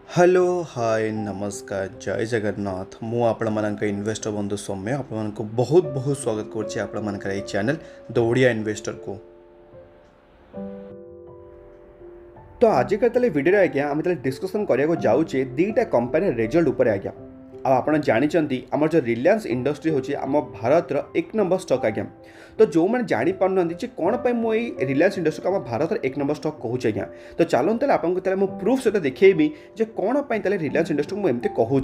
Hello hi नमस्कार जय जगन्नाथ मु आपण मानक इन्वेस्टर बंधु सौम्य आपण को बहुत बहुत स्वागत करछि आपण मानकर ए चैनल द ओडिया इन्वेस्टर को। तो आज का तले वीडियो आज्ञा आम तले डिस्कशन करिया जाऊे दीटा कंपनी रिजल्ट उपर आज्ञा आप जानते आम जो रिलायंस इंडस्ट्री होची आम भारत एक नंबर स्टॉक आज्ञा। तो जो मैंने जानी पारना कौन पर मुझे रिलायंस इंडस्ट्री को आम भारत एक नंबर स्टॉक कहूँ आज्ञा। तो चलते आपको प्रूफ सहित देखी जे कौन पर रिलायंस इंडस्ट्री को एमती कहूँ।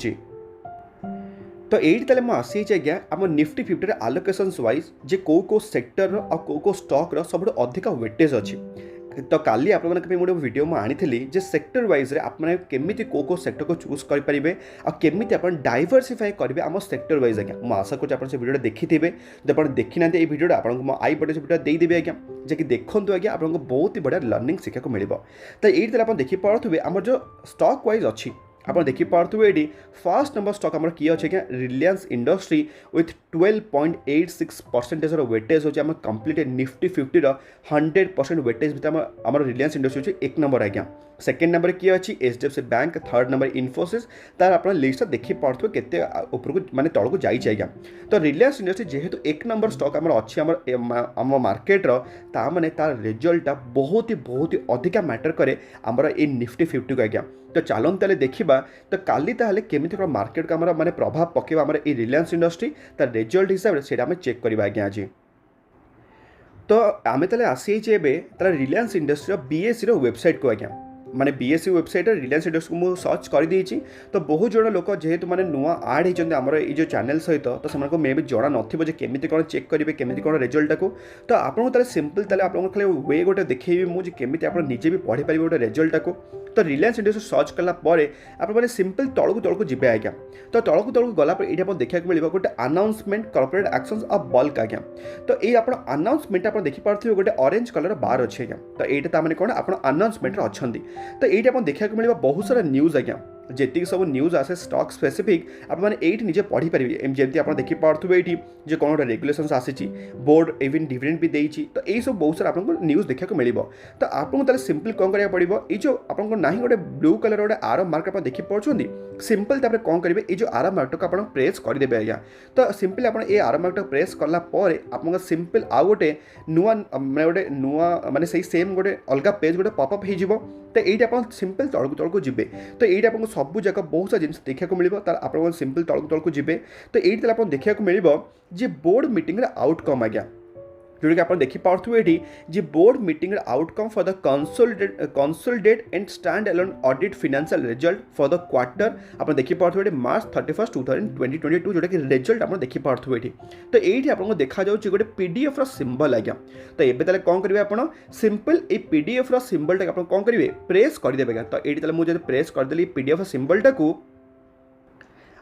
तो ये मुझे आसी आज्ञा आम निफ्टी 50 आलोकेशन वाइज जे कौ सेक्टर कौ स्टॉक सब अधिक वेटेज अच्छी। तो काली आप गोटे वीडियो मुझे आनी जे सेक्टर वाइज आपने केमी कौ सेक्टर को चूज करेंगे आमि आप डाइवर्सीफाई करेंगे आम सेक्टर वाइज आज्ञा। मुझे आशा करुँच वीडियो देखी थे जब आप देखी ना ये वीडियो आपको आई बटे वीडियो देदेवी आज्ञा जे कि देखते आज्ञा आपको बहुत ही बढ़िया लर्निंग शिखा मिले। तो ये आप देखिपे आम जो स्टॉक वाइज अच्छी आप देखिपे ये फर्स्ट नंबर स्टॉक आम किए अच्छे Reliance industry with 12.86% weightage home complete Nifty 50 100% weightage भर आम रिलायंस इंडस्ट्री एक नंबर आज्ञा। सेकेंड नंबर किए अच्छी HDFC bank, third number Infosys तार आप लिस्ट देखिपे केते उपरको माने तल को जाइए आज्ञा। तो रिलायंस इंडस्ट्री जेहेतु एक नंबर स्टॉक आम अच्छी आम मार्केटर ताने तार रिजल्टा बहुत ही अधिका मैटर करे आमर ये निफ्टी 50 को आज्ञा। तो चलन ताले देखा तो काली ताले केमिति मार्केट का माने प्रभाव पकेबा आमर ये रिलायंस इंडस्ट्री तार रिजल्ट हिसाब से आम चेक करवा आज्ञा आज। तो आम ताले आसी तार रिलायंस इंडस्ट्री बीएससी वेबसाइट को आज्ञा माने बीएससी वेबसाइट रिलायंस इंडस्ट्री को सर्च कर देछि। तो बहुत जन लोक जेहेतु माने नुआ आड होती आमर ये चैनल सहित तो से मे भी जना नथिबो जे केमिति कोन चेक करेंगे केमिति कोन रिजल्ट को। तो आपको ताले सिंपल ताले आपको खाली वे गोटे देखैबी मुझे केमिति आप निजे भी पढ़ी पारे गोटे रिजल्ट को। तो रिलायंस इंडस्ट्री सर्च कला आप सिंपल तलू जीवे आज्ञा। तो तलू गला ये देखा मिले गोटे announcement corporate actions of bulk आज्ञा। तो ये आप अनाउंसमेंट आप देखिपे गोटे ऑरेंज कलर बार अच्छे आज्ञा। तो ये मैंने कौन आप अनाउंसमेंट अच्छा। तो ये देखा मिले बहुत सारा न्यूज आज्ञा जी सब न्यूज आसे स्टॉक स्पेसिफिक आपने निजे पढ़ी पारे जमी आप देखिपे ये कौन गोटे रेगुलेशंस आसी बोर्ड इवन डिविडेंड भी देती। तो यही सब बहुत सारा आपको न्यूज देखा मिले। तो आपको सिंपल कौन करा पड़ो ये जो आपको ना गोटे ब्लू कलर गोटे आरो मार्क आप देखिपे सिंपल तापर कौन करेंगे ये जो आरो मार्क को आप प्रेस करदे आज्ञा। तो सिंपल आप आरो मार्क प्रेस कलापर आप सिंपल आउ गोटे नुआ मैंने गोटे नुआ माने से सेम गोटे अलग पेज गोटे पॉपअप हो। तो ये आप सिंपल तलू जी। तो ये आपको सबू जाक बहुत सारा जिन देखा मिले आप सिंपल तलू जी। तो ये आप देखा मिले जे बोर्ड मीटिंग आउटकम आज्ञा जोटा कि आप देखिपे ये board meeting outcome for the consolidate and standalone audit financial result for the quarter आप देखिपे मार्च 31 2022 जोटा कि रिजल्ट आप देखिपे। तो ये आपको देखा जाऊँगी गोटे पीडीएफ सिंबल आज्ञा। तो ये ताले कौन करेंगे आप सिंपल ये पीडीएफ सिंबल टाक कौन करेंगे प्रेस करदे आज्ञा। तो ये मुझे प्रेस करदेली पीडीएफ सिंबल टाक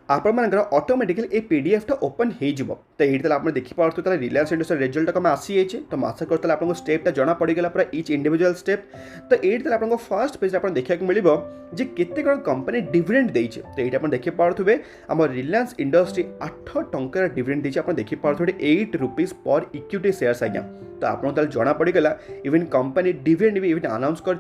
आपर ऑटोमेटिकली ये पीडीएफ ओपन हो। तो ये आप देखिपे रिलायंस इंडस्ट्री रिजल्ट को आसी जाइए। तो आशा करते आपको स्टेपटा जना पड़गला पूरा इच इंडिविजुअल स्टेप। तो ये आपको फर्स्ट पेज आप देखा मिले जे केते कौन कंपनी डिविडेंड देइछे। तो ये आप देखिपे आम रिलायंस इंडस्ट्री 8 टंकार डिविडेंड देइछे आप देखिपे 8 रुपीज पर इक्विटी शेयर्स आज्ञा। तो आपको जना पड़गला इवन कंपनी डिविडेंड भी इवन अनाउंस कर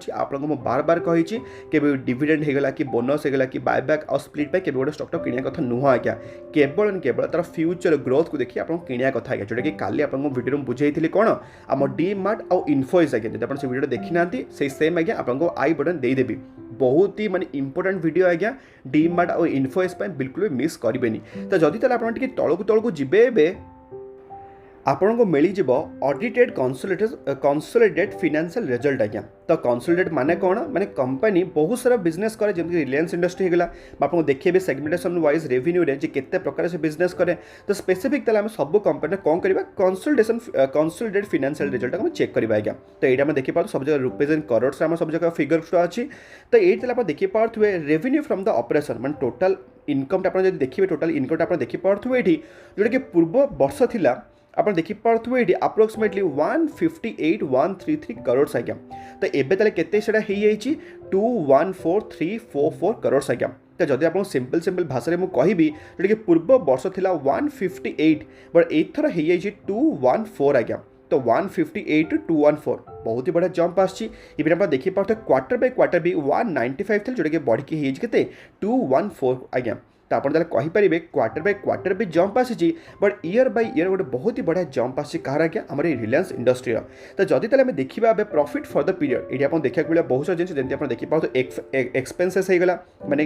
बार बार कही के डिविडेंड होगा कि बोनस होगा कि बायबैक और स्प्लिट पे गोटे स्टॉक किणा कथा नुह आज्ञा। केवल एंड केवल तार फ्यूचर ग्रोथ को देखिए आपको किणा कथा आज्ञा जोटा कि काली आपको वीडियो में बुझाई कौन आम डी मार्ट और इन्फोसिस आज्ञा। जब आप से वीडियो देखी ना से सेम आज्ञा आपको आई बटन देदेवी। बहुत ही माने इंपोर्टेंट वीडियो आज्ञा डी मार्ट और इन्फोसिस बिल्कुल भी मिस करेंगे। तो जदि तलू जीवे आपन को मिल ऑडिटेड कंसोलिडेट फाइनेंशियल रिजल्ट आज्ञा। तो कंसोलिडेट माने कौन माने कंपनी बहुत सारा बिजनेस करे जमी रिलायंस इंडस्ट्री होगा आपको देखिए सेगमेंटेशन वाइज रेवेन्यू रे केते प्रकार से बिजनेस करे। तो स्पेसिफिक ताले सब कंपनी कौन करवा कंसोलिडेट फाइनेंशियल रिजल्ट को चेक करवा आज्ञा। तो ये देखिए सब जगह रुपीज एंड करोड़ से सब जगह फिगर अच्छी। तो ये आप देखिपे रेवेन्यू फ्रॉम द ऑपरेशन माने टोटल इनकम आप देखिए टोटल इनकम आप देखिपे जोटा कि पूर्व वर्ष थिला आप देखिपे ये अप्रोक्सीमेटली 158,133 करोड़ आज्ञा। तो एबे ताले केते सेडा हे जाइछि 214,344 करोड़ आज्ञा। तो जदि आप सिंपल भाषा में कहि जोटा कि पूर्व वर्ष थिला 158 बट एथर हो जाइछि 214 आज्ञा। तो 158 टू 214 बहुत ही बढ़िया जंप आसी। इवन आप देखिए क्वार्टर बाय क्वार्टर भी 195 था, जोटा कि बढ़ी के 214 आज्ञा। तो आप कहींपर क्वार्टर बाय क्वार्टर भी जंप आसी, बट ईयर बाय ईयर गोटे बहुत ही बढ़िया जंप आसी कहार आज्ञा आम रिलायंस इंडस्ट्री। तो जदि तेल देखा प्रॉफिट फॉर द पीरियड ये आप देखा मिले बहुत सारा जिन जमी आप देखिए एक्सपेंसेस होगला माने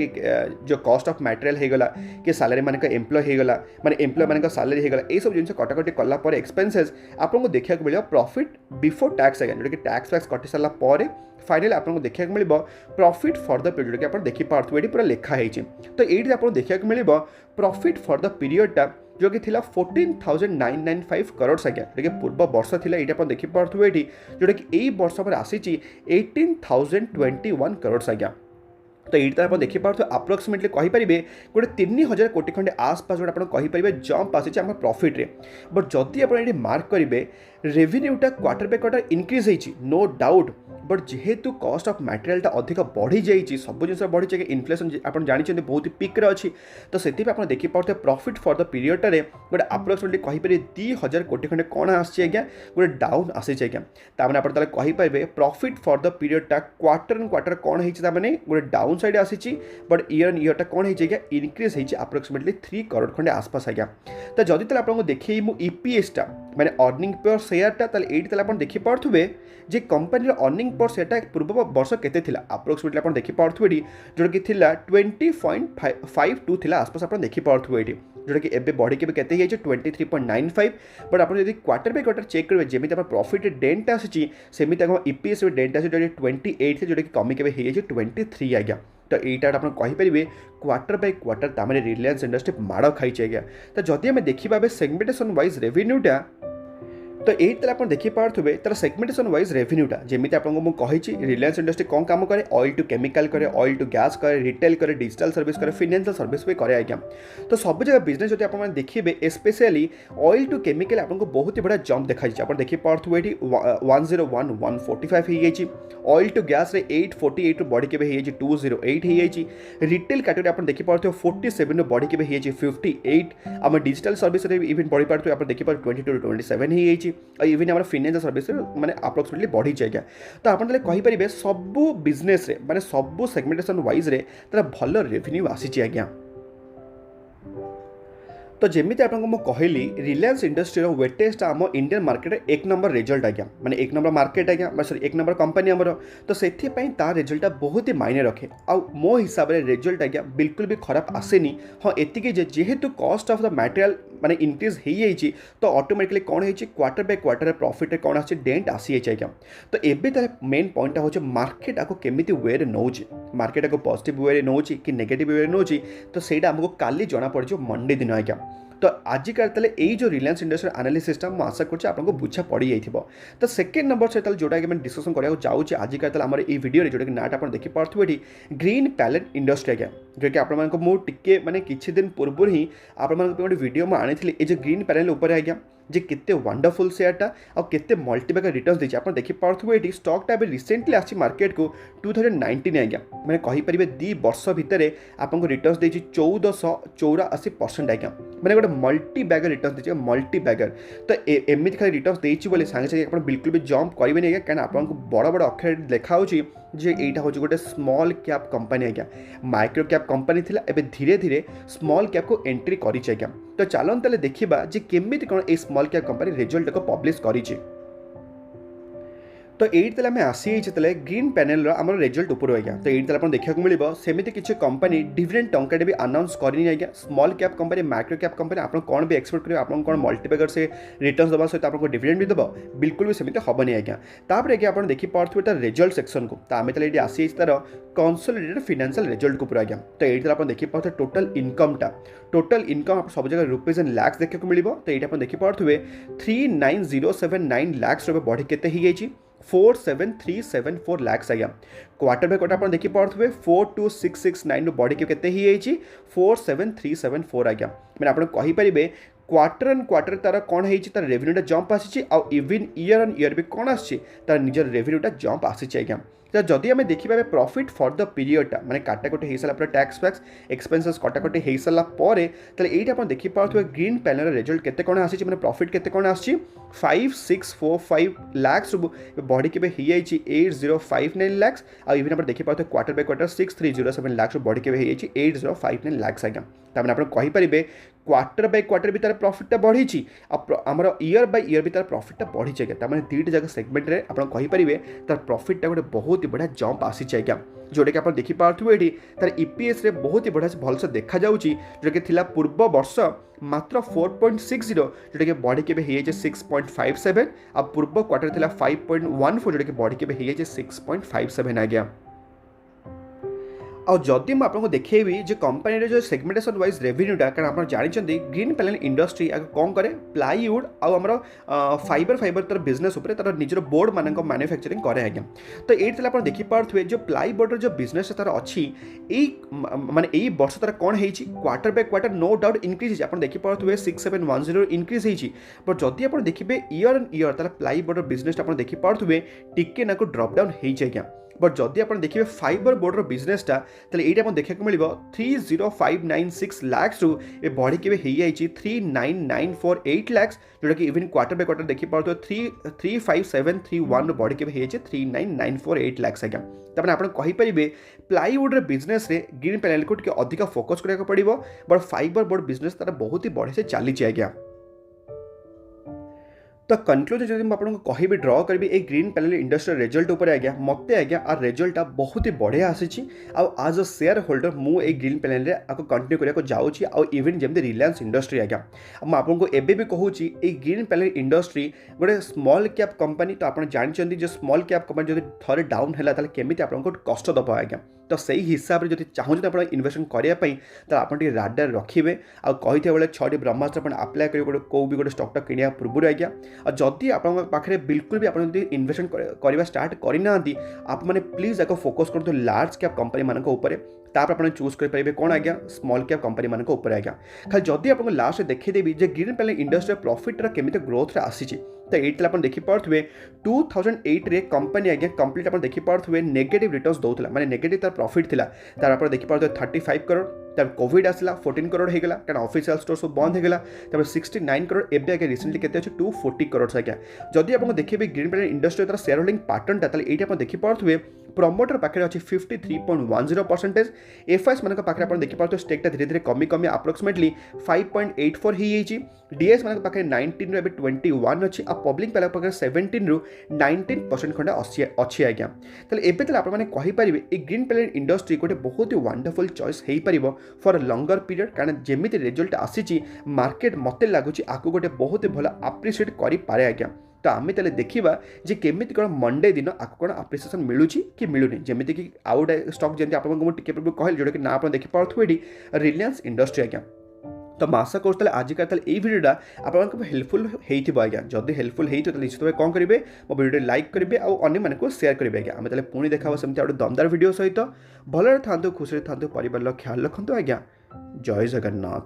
जो कॉस्ट ऑफ मटेरियल होगला कि सैलरी मान एम्प्लॉय होगला माने एम्प्लॉय मान सैलरी होगला ये सब जिन कटाकटी कला एक्सपेंसेस आपको देखा मिले प्रॉफिट बिफोर टैक्स आज्ञा, जोटा कि टैक्स फैक्स कटि सारा फाइनली आपको देखा मिले प्रॉफिट फॉर द पीरियड कि देखिपे ये पूरा लिखाई। तो ये आपको देखा मिले प्रॉफिट फॉर द पीरियडटा जो कि 14,995 करोड़ आज्ञा, जोटा पूर्व वर्ष था ये देखिपे ये जोटा कि यही वर्ष पर आसी 18,021 करोड़ आज्ञा। तो ये आप देखिपे आप्रोक्सीमेटली कहींपर गोटे 3,000 कोटी खंडे आसपास गोटे आपंपे जंप आसी आम प्रॉफिट रे। बट जदि आप मार्क करेंगे रेवेन्यूटा क्वार्टर बाय क्वार्टर इनक्रीज होती नो डाउट, बट जेहेतु कॉस्ट ऑफ मटेरियलटा अधिक बढ़ी जाइए सब जिन बढ़ी जाए इनफ्लेशन आप जानते बहुत ही पिक्रे अच्छी। तो से देखिपे प्रॉफिट फॉर द पीरियडे गोटे आप्रोक्सीमेटली कहींपर 2,000 कोटी खंडे कौन आज्ञा गोटे डाउन आसी आज्ञा। ताने आप कहींपर प्रॉफिट फॉर द पीरियडटा क्वार्टर एंड क्वार्टर कौन होने गोटे डाउन साइड आसी, बट ईयर एंड ईयरटा कौन होगा इनक्रीज होती आप्रोक्सीमेटली 3 करोड़ खंडे आसपास आज्ञा। तो जदि आपको देखिए मु ईपीएसटा माने अर्निंग पर शेयरटा ये देखिपे जे कंपनी अर्निंग पर शेयरटा पूर्व वर्ष केते थिला आप्रोक्सीमेटली आप देखिपे जोटा कि 20.52 थिला आसपास आप देखिपे ये जोटा कि एबे बढ़ी के 23.95। बट आप क्वार्टर बाय क्वार्टर चेक करेंगे जमी प्रॉफिट डेंट आसी सेमती ईपीएस डेंट आसी 28 जोटा कि कमी के 23 आज्ञा। तो यहाँ आप कहींपर क्वार्टर बाय क्वार्टर तामें रिलायंस इंडस्ट्री माड़ खाई आज्ञा। तो जदि आम देखा सेगमेंटेशन वाइज रेवेन्यूटा तो ये आप देखिपे तार सेगमेंटेशन वाइज रेवेन्यूटा जमी आपको कही रिलायंस इंडस्ट्री कौन काम करे ऑयल टू केमिकल करे ऑयल टू गैस करे रिटेल करे डिजिटल सर्विस करे फाइनेंशियल सर्विस भी करे आज्ञा। तो सब जगह बिजनेस जब आप देखिए स्पेशली ऑयल टू केमिकल आपको बहुत ही बड़ा जंप देखा आप देखिपे ये 101 145 हो ऑयल टू गैस 848 बढ़ी के 208 हो रिटेल कैटेगरी आप देखिपे 47 बढ़ी के 58 आम डिजिटल सर्विस इवन बढ़ी पार्थ आप देखिए 22 to 27 इवन आम फाइनेंशियल सर्विस माने अप्रोक्सीमेटली बढ़ी जाएगा। तो आप कहींपर सबू बिजनेस माने सबू सेगमेंटेशन वाइज तार भल रेवेन्यू आसी आज्ञा। तो जमी आपको कहली रिलायंस इंडस्ट्री वेटेज आम इंडियन मार्केट 1 नंबर रिजल्ट आज्ञा माने 1 नंबर मार्केट आज्ञा सॉरी 1 नंबर कंपनी आमर। तो से तार रिजल्टा बहुत ही मायने रखे आ मो हिसाब से रिजल्ट आज्ञा बिल्कुल भी खराब आसेनी। हाँ एतिकी जेहेतु कॉस्ट ऑफ द मटेरियल माने इंक्रीज हो जाइए तो ऑटोमेटिकली कौन हो क्वार्टर बाय क्वार्टर प्रॉफिट कौन आसे डेंट आसी आज्ञा। तो एबे तार मेन पॉइंटा हो मार्केट आपको केमिति वे नौ मार्केट आपको पॉजिटिव वे नौ कि नेगेटिव वे नौ तो सहीटा आमको काली जना पड़ मंडे दिन आज्ञा। तो आजिकार ताले यही जो रिलायंस इंडस्ट्री एनालिसिसटा मुझे आशा करुँच आपको बुझा पड़ी जाइए। तो सेकेंड नंबर से जोटा कि मैं डिस्कसन कराया जाऊँगी आजिकार ताले आमर ये वीडियो जोटा कि नाट आप देखिपे ये ग्रीन पैलेट इंडस्ट्री आज्ञा जो कि आपको माने किछि दिन पूर्व ही आप गोटे वीडियो में आनी ये जो ग्रीन पैलेट उपर आज्ञा जे केते वंडरफुल शेयरटा आ केते मल्टीबैगर रिटर्न्स देछि आप देखिपे ये स्टॉकटा अभी रिसेंटली आसी मार्केट को 2019 आज्ञा मैंने कहींपर 2 वर्ष भितर आपको रिटर्न्स देछि 1484% आज्ञा मैंने गोटे मल्टी बैगर रिटर्न्स देछि मल्टी बैगर। तो एमती खाली रिटर्न्स देछि बोले सांगे सांगे आप बिल्कुल भी जंप करेंगे आज्ञा कहीं आपको बड़ बड़ अक्षर देखा होछि जे एटा हो गोटे स्मॉल कैप कंपनी आज्ञा माइक्रो कैप कंपनी थिला एबे धीरे धीरे स्मॉल कैप को एंट्री करी आज्ञा। तो चलन ताले देखिबा जे केमिति कोन ए स्मॉल कैप कंपनी रिजल्ट को पब्लिश करी। तो ये आम आसी ग्रीन पैनल आम रिजल्ट उपर आज्ञा। तो ये आप देखा मिले सेमती किसी कंपनी डिविडेंड टंका भी अनाउंस करनी आज्ञा small cap company micro cap company आप कौन भी एक्सपेक्ट करेंगे आप कौन मल्टीबैगर से रिटर्न्स देवा सहित आपको डिविडेंड भी देव बिल्कुल भी सेमती हेनी आज्ञा। तापर आप देखिपे तार रिजल्ट सेक्शन को तो आम ये आसी तार कंसोलिडेटेड फाइनेंशियल रिजल्ट को आज्ञा। तो ये आप देखिपे टोटल इनकम आप सब जगह रुपीज एंड लैक्स देखा मिले। तो ये आप देखिपे 39079 लैक्स बढ़ी के 47374 लैक्स आज्ञा। क्वार्टर बाय क्वार्टर आप देखिपे 42669 बढ़ी के 47374 आज्ञा मैंने आप कहींपर क्वार्टर एंड क्वार्टर तार कौन है तार रेवेन्यूटा जंप आसी इवन ईयर ऑन ईयर भी कौन आसी तार निजर रेवेन्यूटा जंप आसी आज्ञा। तो जदि आम देखा प्रॉफिट फॉर द पीरियडटा माने काटाकटी हो सारा टैक्स फैक्स एक्सपेंसेस कटाकटी हो सारा ये आप देखिपे ग्रीन पैनल रिजल्ट केते कौन आसी मैंने प्रॉफिट केते कौन आसी 5645 लाख बढ़ी के 8059 लाख आवन आप देखिपे क्वार्टर बाय क्वार्टर 6307 लाख बढ़ी के 8059 लाख आज्ञा तमें आप कहींपारे क्वार्टर बाय क्वार्टर भी तार प्रॉफिटा बढ़ी आमर ईयर बाय ईयर भी तार प्रॉफिटा बढ़ी आज्ञा तमें दुईट जगह सेगमेंट में आप कहींपारे तार प्रॉफिटा गोटे बहुत ही बढ़िया जंप आसी आज्ञा जोटा कि आप देखिपे ये तार ईपीएस रे बहुत ही बढ़िया भलसे देखा जोटा कि पूर्व वर्ष मात्र 4.60 जोटा कि बढ़ी के 6.57 आ पूर्व क्वार्टर थिला 5.14 जोटा कि बढ़ी के 6.57 आज्ञा और जदि मुझे आपको देखेबी जो कंपनी जो सेगमेंटेशन वाइज रेवेन्यूटा कारण आप जानते ग्रीन पैनल इंडस्ट्री आगे कौन करे प्लाईवुड आमर फाइबर तार बिजनेस उपर तार निजर बोर्ड मान मैन्युफैक्चरिंग करे आज्ञा तो ये आप देखिपे जो प्लाईबोर्ड जो बिजनेस तार अच्छी माने यही वर्ष तार कौन है quarter by quarter no doubt increase आप देखिपे 6710 इनक्रीज होती बट जदि आप देखिए ईयर एंड ईयर तार प्लाईबोर्ड बिजनेस आप देखिपे टिके ना ड्रप डाउन हो बट जदि आप देखिए फाइबर बोर्डर बिजनेसटा ये देखा मिल 30596 लाख रु बढ़ी के 39948 लाख जोटा कि इवन क्वार्टर बाय क्वार्टर देखिपे 35731 बढ़ी के 39948 लाख आज्ञा तमें आप कहींपारे प्लाईवुड बिजनेस रे ग्रीन पैनल को अधिक फोकस कराया पड़ो बट फाइबर बोर्ड बिजनेस तार बहुत ही बढ़िया से चली आज्ञा तो कनक्लूजन जब मुझे आपको कहि ड्र करी ए ग्रीन पैनल इंडस्ट्री रिजल्ट उपर आज्ञा मत आज्ञा आर रिजल्टा बहुत ही बढ़िया आसी आज अ शेयर होल्डर मुझे ग्रीन पैनल आपको कंटिन्यू करने जाऊँगी आउ इवन जमी रिलायंस इंडस्ट्री आज्ञा आपको एबे भी कहूँ ये ग्रीन पैनल इंडस्ट्री गोटे स्मॉल कैप कंपनी तो आप जानते जो स्मॉल कैप कंपनी जब थे डाउन है केमी आपको कष्ट दब आज्ञा तो सही हिसाब से जब चाहते आप इन्वेस्टमेंट करने तो आप राडार रखिए आते बेले 6टी ब्रह्मास्त्र आप्लाय करेंगे कौ भी गोटे स्टॉकटा किणा पूर्व आज्ञा और जदि आपे बिल्कुल भी आप इन्वेस्टमेंट करवा स्टार्ट करना आप मैंने प्लीज आगे फोकस करूँ लार्ज कैप कंपनी मानक आप चूज करेंगे कौन आज्ञा स्मॉल कैप कंपनी मानक आज्ञा खाली जदि आपको लास्ट देखेदेवी ग्रीन पैनल इंडस्ट्री प्रॉफिट केमी ग्रोथ आसी तो ये आप देखिपे 2008 रे कंपनी आज्ञा कंप्लीट आप देखिपे नेगेटिव रिटर्न्स दौला माने नेगेटिव तार प्रॉफिट थिला तार आप देखिपे 35 करोड़ तब कोविड आसला 14 करोड़ होगा कारण ऑफिशियल स्टोर सब बंद होगा तब 69 करोड़ एवं आगे रिसेंटली केते अच्छे 240 करोड़ आज्ञा जदि आप देखिए ग्रीन पैनल इंडस्ट्री तार शेयर होल्डिंग पैटर्नटा ये आप देखिपे प्रमोटर पाखे अच्छी 53.10% एफआईएस मान पाखे आप देखिपे स्टेकटा धीरे धीरे कमी कमी अप्रोक्सीमेटली 5.84 हो डीएस मान पाखे 19 रू 21 अच्छी आ पब्लिक पाखे 17 रू 19% खंडे अच्छी आज्ञा तेल आपपारे ये ग्रीन पैनल इंडस्ट्री गोटे बहुत ही वंडरफुल चॉइस हो पार फॉर लंगर पीरियड कारण जमी रिजल्ट आसी मार्केट मत लगुच आपको गोटे बहुत ही भल आप्रिशिएट करें आज्ञा तो आम तेल देखा जे केमी कौन मंडे दिन आपको कौन आप्रिसिएसन मिलूँ कि मिलूनी जमीक कि आउ गोटे स्टॉक जमी आपको टे कहली जोटा कि ना आप देखिपे रिलायंस इंडस्ट्री आज्ञा तो मैं आशा करूँ आजिका ये भिडियोटा आपको हेल्पफुल हो आज्ञा जदि हेल्पफुल हो निश्चित भाव कौन करेंगे मो भिडियो लाइक करेंगे और अन्य सेयार करेंगे आज्ञा आम पुणी देखा सेमती गोटे दमदार भिडियो सहित भलरे था खुशी था परिवार ख्याल रखु आज्ञा जय जगन्नाथ।